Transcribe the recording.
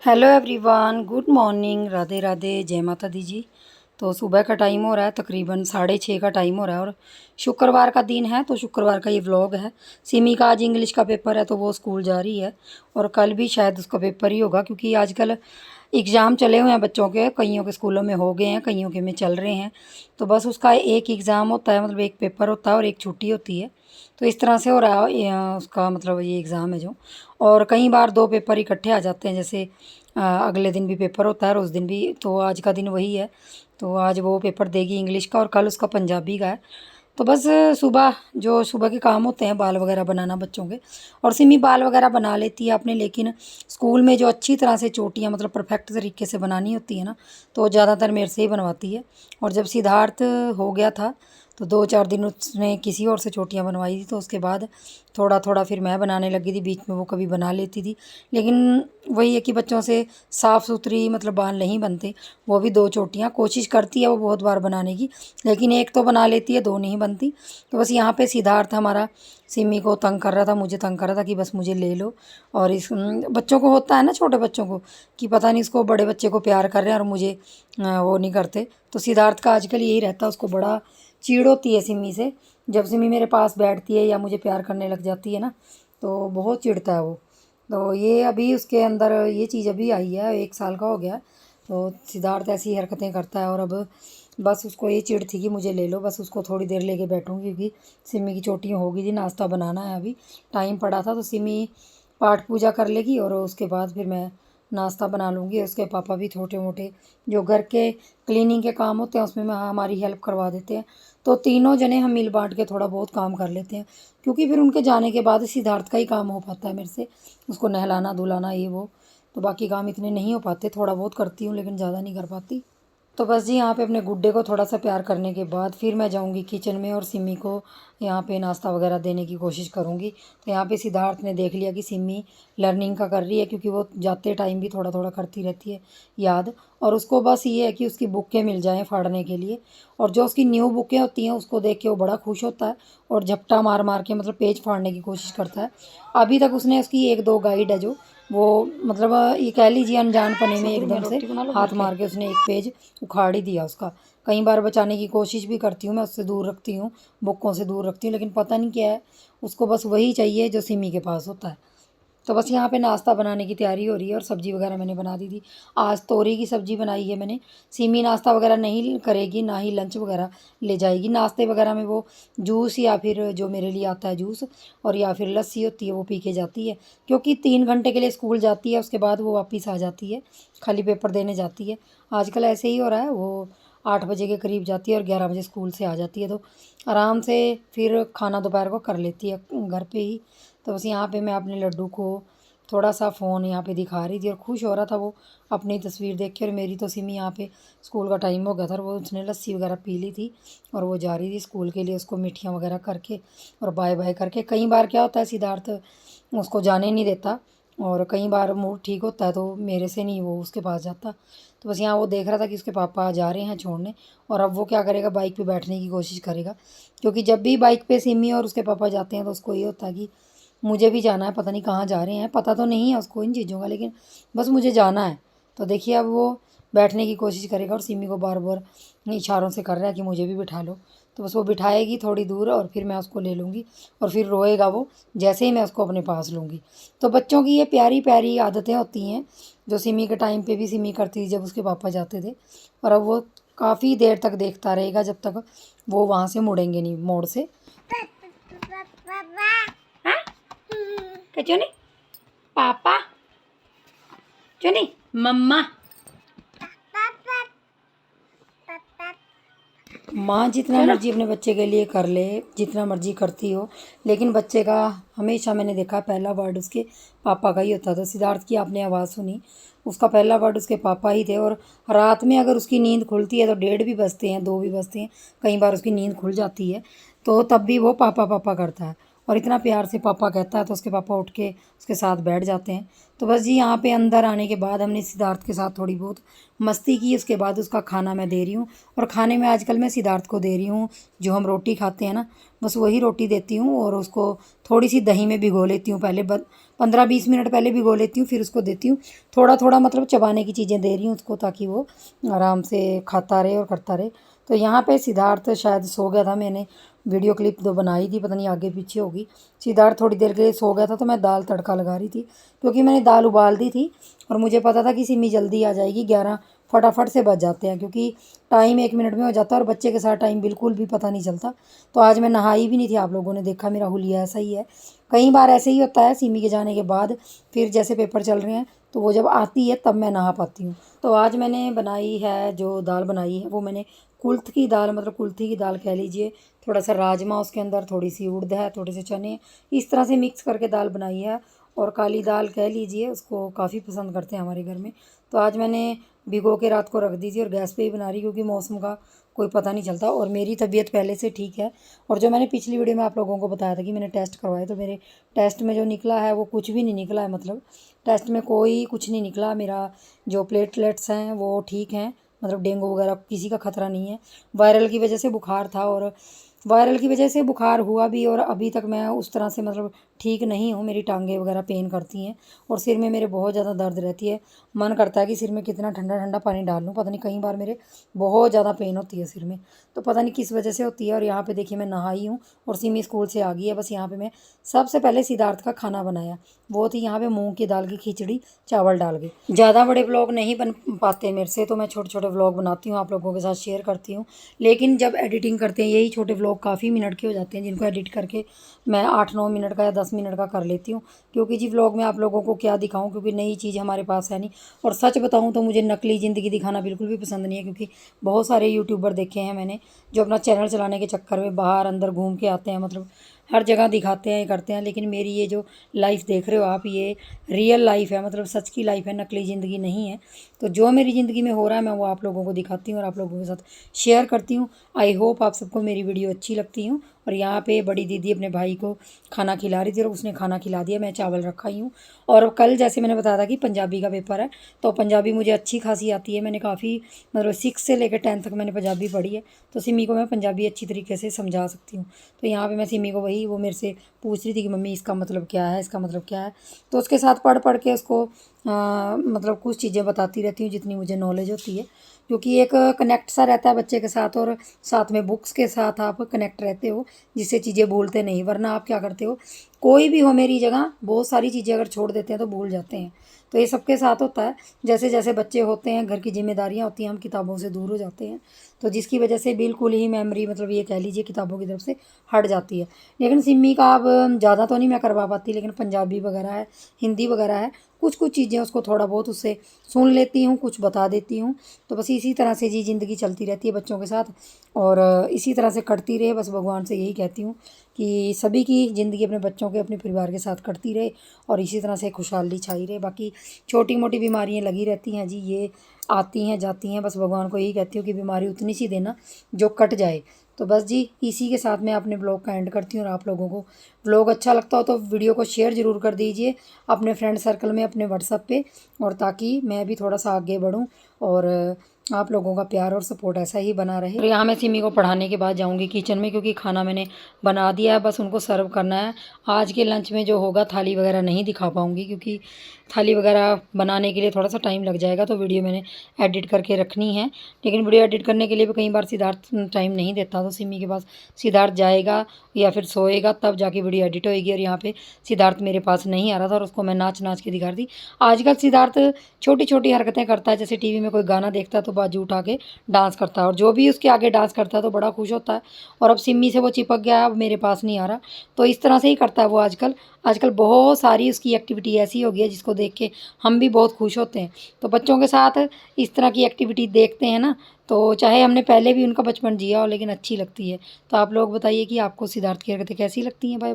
Hello everyone, good morning, Radhe Radhe, जय माता दी जी। तो सुबह का टाइम हो रहा है, तकरीबन 6:30 का टाइम हो रहा है और शुक्रवार का दिन है। तो शुक्रवार का ये व्लॉग है। सिमी का आज इंग्लिश का पेपर है तो वो स्कूल जा रही है और कल भी शायद उसका पेपर ही होगा, क्योंकि आजकल एग्ज़ाम चले हुए हैं बच्चों के। कईयों के स्कूलों में हो गए हैं, कईयों के में चल रहे हैं। तो बस उसका एक एग्ज़ाम होता है, मतलब एक पेपर होता है और एक छुट्टी होती है। तो इस तरह से हो रहा है उसका, मतलब ये एग्ज़ाम है जो। और कई बार दो पेपर इकट्ठे आ जाते हैं, जैसे अगले दिन भी पेपर होता है और उस दिन भी। तो आज का दिन वही है। तो आज वो पेपर देगी इंग्लिश का और कल उसका पंजाबी का है। तो बस सुबह जो सुबह के काम होते हैं, बाल वगैरह बनाना बच्चों के। और सिमी बाल वगैरह बना लेती है अपने, लेकिन स्कूल में जो अच्छी तरह से चोटियाँ, मतलब परफेक्ट तरीके से बनानी होती है ना, तो ज़्यादातर मेरे से ही बनवाती है। और जब सिद्धार्थ हो गया था तो 2-4 दिन उसने किसी और से चोटियाँ बनवाई थी। तो उसके बाद थोड़ा थोड़ा फिर मैं बनाने लगी थी, बीच में वो कभी बना लेती थी। लेकिन वही है कि बच्चों से साफ़ सुथरी मतलब बाल नहीं बनते। वो भी 2 चोटियाँ कोशिश करती है वो बहुत बार बनाने की, लेकिन एक तो बना लेती है, 2 नहीं बनती। तो बस यहाँ पे सिद्धार्थ हमारा सिमी को तंग कर रहा था, मुझे तंग कर रहा था कि बस मुझे ले लो। और इस बच्चों को होता है ना, छोटे बच्चों को, कि पता नहीं इसको बड़े बच्चे को प्यार कर रहे हैं और मुझे वो नहीं करते। तो सिद्धार्थ का आजकल यही रहता है, उसको बड़ा चिढ़ होती है सिमी से। जब सिमी मेरे पास बैठती है या मुझे प्यार करने लग जाती है ना, तो बहुत चिढ़ता है वो। तो ये अभी उसके अंदर ये चीज़ अभी आई है, 1 साल का हो गया। तो सिद्धार्थ ऐसी हरकतें करता है और अब बस उसको ये चिढ़ थी कि मुझे ले लो। बस उसको थोड़ी देर लेके बैठूंगी, क्योंकि सिमी की चोटियाँ होगी थी, नाश्ता बनाना है, अभी टाइम पड़ा था। तो सिमी पाठ पूजा कर लेगी और उसके बाद फिर मैं नाश्ता बना लूँगी। उसके पापा भी छोटे मोटे जो घर के क्लीनिंग के काम होते हैं उसमें मैं हमारी हेल्प करवा देते हैं। तो तीनों जने हम मिल बांट के थोड़ा बहुत काम कर लेते हैं, क्योंकि फिर उनके जाने के बाद सिद्धार्थ का ही काम हो पाता है मेरे से, उसको नहलाना धुलाना ये वो। तो बाकी काम इतने नहीं हो पाते, थोड़ा बहुत करती हूँ लेकिन ज़्यादा नहीं कर पाती। तो बस जी यहाँ पे अपने गुड्डे को थोड़ा सा प्यार करने के बाद फिर मैं जाऊँगी किचन में और सिमी को यहाँ पे नाश्ता वगैरह देने की कोशिश करूँगी। तो यहाँ पे सिद्धार्थ ने देख लिया कि सिमी लर्निंग का कर रही है, क्योंकि वो जाते टाइम भी थोड़ा थोड़ा करती रहती है याद। और उसको बस ये है कि उसकी बुकें मिल जाएँ फाड़ने के लिए। और जो उसकी न्यू बुकें होती हैं उसको देख के वो बड़ा खुश होता है और झपटा मार मार के मतलब पेज फाड़ने की कोशिश करता है। अभी तक उसने उसकी 1-2 गाइड है जो वो, मतलब ये कह लीजिए अनजानपने में एकदम से हाथ मार के उसने एक पेज उखाड़ ही दिया उसका। कई बार बचाने की कोशिश भी करती हूँ, मैं उससे दूर रखती हूँ, बुक्कों से दूर रखती हूँ, लेकिन पता नहीं क्या है, उसको बस वही चाहिए जो सिमी के पास होता है। तो बस यहाँ पे नाश्ता बनाने की तैयारी हो रही है और सब्ज़ी वगैरह मैंने बना दी थी। आज तोरी की सब्ज़ी बनाई है मैंने। सिमी नाश्ता वगैरह नहीं करेगी, ना ही लंच वगैरह ले जाएगी। नाश्ते वगैरह में वो जूस या फिर जो मेरे लिए आता है जूस, और या फिर लस्सी होती है वो पी के जाती है, क्योंकि 3 घंटे के लिए स्कूल जाती है, उसके बाद वो वापस आ जाती है, खाली पेपर देने जाती है। आजकल ऐसे ही हो रहा है, वो 8 बजे के करीब जाती है और 11 बजे स्कूल से आ जाती है। तो आराम से फिर खाना दोपहर को कर लेती है घर पे ही। तो बस यहाँ पे मैं अपने लड्डू को थोड़ा सा फ़ोन यहाँ पे दिखा रही थी और खुश हो रहा था वो अपनी तस्वीर देख के। और मेरी तो सिमी यहाँ पे स्कूल का टाइम हो गया था और वो उसने लस्सी वगैरह पी ली थी और वो जा रही थी स्कूल के लिए, उसको मिठियाँ वगैरह करके और बाय बाय करके। कई बार क्या होता है, सिद्धार्थ उसको जाने नहीं देता और कई बार मूड ठीक होता है तो मेरे से नहीं वो उसके पास जाता। तो बस यहाँ वो देख रहा था कि उसके पापा जा रहे हैं छोड़ने, और अब वो क्या करेगा, बाइक पे बैठने की कोशिश करेगा, क्योंकि जब भी बाइक पे सिमी और उसके पापा जाते हैं तो उसको ये होता है कि मुझे भी जाना है, पता नहीं कहाँ जा रहे हैं, पता तो नहीं है उसको इन चीज़ों का, लेकिन बस मुझे जाना है। तो देखिए अब वो बैठने की कोशिश करेगा और सिमी को बार बार इशारों से कर रहा है कि मुझे भी बिठा लो। तो बस वो बिठाएगी थोड़ी दूर और फिर मैं उसको ले लूँगी और फिर रोएगा वो जैसे ही मैं उसको अपने पास लूँगी। तो बच्चों की ये प्यारी प्यारी आदतें होती हैं, जो सिमी के टाइम पे भी सिमी करती थी जब उसके पापा जाते थे। और अब वो काफ़ी देर तक देखता रहेगा जब तक वो वहाँ से मुड़ेंगे नहीं, मोड़ से। हाँ चुनी, पापा चुनी, मम्मा। माँ जितना मर्जी अपने बच्चे के लिए कर ले, जितना मर्जी करती हो, लेकिन बच्चे का हमेशा मैंने देखा पहला वर्ड उसके पापा का ही होता था। सिद्धार्थ की आपने आवाज़ सुनी, उसका पहला वर्ड उसके पापा ही थे। और रात में अगर उसकी नींद खुलती है तो 1:30 भी बजते हैं, 2 भी बजते हैं, कई बार उसकी नींद खुल जाती है तो तब भी वो पापा पापा करता है। और इतना प्यार से पापा कहता है तो उसके पापा उठ के उसके साथ बैठ जाते हैं। तो बस जी यहाँ पे अंदर आने के बाद हमने सिद्धार्थ के साथ थोड़ी बहुत मस्ती की। उसके बाद उसका खाना मैं दे रही हूँ, और खाने में आजकल मैं सिद्धार्थ को दे रही हूँ जो हम रोटी खाते हैं ना, बस वही रोटी देती हूँ। और उसको थोड़ी सी दही में भिगो लेती हूँ, पहले 15-20 मिनट पहले भिगो लेती हूँ, फिर उसको देती हूँ। थोड़ा थोड़ा मतलब चबाने की चीज़ें दे रही हूँ उसको, ताकि वो आराम से खाता रहे और करता रहे। तो यहाँ पे सिद्धार्थ शायद सो गया था, मैंने वीडियो क्लिप दो बनाई थी, पता नहीं आगे पीछे होगी। सिद्धार्थ थोड़ी देर के लिए सो गया था, तो मैं दाल तड़का लगा रही थी, क्योंकि मैंने दाल उबाल दी थी और मुझे पता था कि सिमी जल्दी आ जाएगी। 11 फटाफट से बच जाते हैं, क्योंकि टाइम 1 मिनट में हो जाता है, और बच्चे के साथ टाइम बिल्कुल भी पता नहीं चलता। तो आज मैं नहाई भी नहीं थी, आप लोगों ने देखा मेरा हुलिया ऐसा ही है। कई बार ऐसे ही होता है सिमी के जाने के बाद, फिर जैसे पेपर चल रहे हैं तो वो जब आती है तब मैं नहा पाती हूँ। तो आज मैंने बनाई है, जो दाल बनाई है वो मैंने कुल्थ की दाल, मतलब कुल्थी की दाल कह लीजिए, थोड़ा सा राजमा उसके अंदर, थोड़ी सी उड़द है, थोड़े से चने, इस तरह से मिक्स करके दाल बनाई है। और काली दाल कह लीजिए, उसको काफ़ी पसंद करते हैं हमारे घर में। तो आज मैंने भिगो के रात को रख दी थी, और गैस पे ही बना रही, क्योंकि मौसम का कोई पता नहीं चलता। और मेरी तबीयत पहले से ठीक है। और जो मैंने पिछली वीडियो में आप लोगों को बताया था कि मैंने टेस्ट करवाए, तो मेरे टेस्ट में जो निकला है वो कुछ भी नहीं निकला है, मतलब टेस्ट में कोई कुछ नहीं निकला। मेरा जो प्लेटलेट्स हैं वो ठीक हैं, मतलब डेंगू वगैरह किसी का खतरा नहीं है। वायरल की वजह से बुखार था, और वायरल की वजह से बुखार हुआ भी, और अभी तक मैं उस तरह से मतलब ठीक नहीं हूँ। मेरी टांगें वगैरह पेन करती हैं, और सिर में मेरे बहुत ज़्यादा दर्द रहती है। मन करता है कि सिर में कितना ठंडा ठंडा पानी डाल लूँ, पता नहीं, कई बार मेरे बहुत ज़्यादा पेन होती है सिर में, तो पता नहीं किस वजह से होती है। और यहाँ पे देखिए मैं नहाई हूँ, और सिमी स्कूल से आ गई है। बस यहाँ पे मैं सबसे पहले सिद्धार्थ का खाना बनाया, वो थी यहाँ पे मूंग की दाल की खिचड़ी चावल डाल के। ज़्यादा बड़े व्लॉग नहीं बन पाते मेरे से, तो मैं छोटे छोटे व्लॉग बनाती हूँ, आप लोगों के साथ शेयर करती हूँ। लेकिन जब एडिटिंग करते हैं, यही छोटे व्लॉग काफ़ी मिनट के हो जाते हैं, जिनको एडिट करके मैं 8-9 मिनट का या 10 मिनट का कर लेती हूँ। क्योंकि जी व्लॉग में आप लोगों को क्या दिखाऊँ, क्योंकि नई चीज़ हमारे पास है नहीं। और सच बताऊँ तो मुझे नकली ज़िंदगी दिखाना बिल्कुल भी पसंद नहीं है, क्योंकि बहुत सारे यूट्यूबर देखे हैं मैंने, जो अपना चैनल चलाने के चक्कर में बाहर अंदर घूम के आते हैं, मतलब हर जगह दिखाते हैं, ये करते हैं। लेकिन मेरी ये जो लाइफ देख रहे हो आप, ये रियल लाइफ है, मतलब सच की लाइफ है, नकली ज़िंदगी नहीं है। तो जो मेरी ज़िंदगी में हो रहा है मैं वो आप लोगों को दिखाती हूँ और आप लोगों के साथ शेयर करती हूँ। आई होप आप सबको मेरी वीडियो अच्छी लगती हूँ। और यहाँ पे बड़ी दीदी अपने भाई को खाना खिला रही थी, और उसने खाना खिला दिया, मैं चावल रखा ही हूँ। और कल जैसे मैंने बताया था कि पंजाबी का पेपर है, तो पंजाबी मुझे अच्छी खासी आती है। मैंने काफ़ी मतलब 6 से लेकर 10 तक मैंने पंजाबी पढ़ी है, तो सिमी को मैं पंजाबी अच्छी तरीके से समझा सकती हूँ। तो यहाँ पे मैं सिमी को वही, वो मेरे से पूछ रही थी कि मम्मी इसका मतलब क्या है, इसका मतलब क्या है। तो उसके साथ पढ़ पढ़ के उसको मतलब कुछ चीज़ें बताती रहती हूँ जितनी मुझे नॉलेज होती है, क्योंकि एक कनेक्ट सा रहता है बच्चे के साथ, और साथ में बुक्स के साथ आप कनेक्ट रहते हो, जिससे चीज़ें भूलते नहीं। वरना आप क्या करते हो, कोई भी हो मेरी जगह, बहुत सारी चीज़ें अगर छोड़ देते हैं तो भूल जाते हैं। तो ये सबके साथ होता है, जैसे जैसे बच्चे होते हैं, घर की जिम्मेदारियाँ होती हैं, हम किताबों से दूर हो जाते हैं, तो जिसकी वजह से बिल्कुल ही मेमोरी, मतलब ये कह लीजिए किताबों की तरफ से हट जाती है। लेकिन सिमी का अब ज़्यादा तो नहीं मैं करवा पाती, लेकिन पंजाबी वगैरह है, हिंदी वगैरह है, कुछ कुछ चीज़ें उसको थोड़ा बहुत उससे सुन लेती हूँ, कुछ बता देती हूँ। तो बस इसी तरह से जी ज़िंदगी चलती रहती है बच्चों के साथ, और इसी तरह से कटती रहे। बस भगवान से यही कहती हूँ कि सभी की ज़िंदगी अपने बच्चों के, अपने परिवार के साथ कटती रहे, और इसी तरह से खुशहाली छाई रहे। बाकी छोटी मोटी बीमारियाँ लगी रहती हैं जी, ये आती हैं जाती हैं, बस भगवान को यही कहती हूँ कि बीमारी उतनी सी देना जो कट जाए। तो बस जी इसी के साथ मैं अपने ब्लॉग का एंड करती हूँ। और आप लोगों को ब्लॉग अच्छा लगता हो तो वीडियो को शेयर ज़रूर कर दीजिए अपने फ्रेंड सर्कल में, अपने व्हाट्सएप पे, और ताकि मैं भी थोड़ा सा आगे बढ़ूँ, और आप लोगों का प्यार और सपोर्ट ऐसा ही बना रहे। और यहाँ मैं सिमी को पढ़ाने के बाद जाऊँगी किचन में, क्योंकि खाना मैंने बना दिया है, बस उनको सर्व करना है। आज के लंच में जो होगा, थाली वगैरह नहीं दिखा पाऊँगी, क्योंकि थाली वगैरह बनाने के लिए थोड़ा सा टाइम लग जाएगा, तो वीडियो मैंने एडिट करके रखनी है। लेकिन वीडियो एडिट करने के लिए भी कई बार सिद्धार्थ टाइम नहीं देता, तो सिमी के पास सिद्धार्थ जाएगा या फिर सोएगा, तब जाके वीडियो एडिट होएगी। और यहाँ पे सिद्धार्थ मेरे पास नहीं आ रहा था, और उसको मैं नाच नाच के दिखा रही थी। आजकल सिद्धार्थ छोटी छोटी हरकतें करता है, जैसे टीवी में कोई गाना देखता है तो बाजू उठा के डांस करता है, और जो भी उसके आगे डांस करता है तो बड़ा खुश होता है। और अब सिमी से वो चिपक गया है, अब मेरे पास नहीं आ रहा, तो इस तरह से ही करता है वो आजकल। आजकल बहुत सारी उसकी एक्टिविटी ऐसी हो गई है जिसको देख के हम भी बहुत खुश होते हैं। तो बच्चों के साथ इस तरह की एक्टिविटी देखते हैं ना, तो चाहे हमने पहले भी उनका बचपन जिया हो, लेकिन अच्छी लगती है। तो आप लोग बताइए कि आपको सिद्धार्थ की हरकतें कैसी लगती हैं भाई।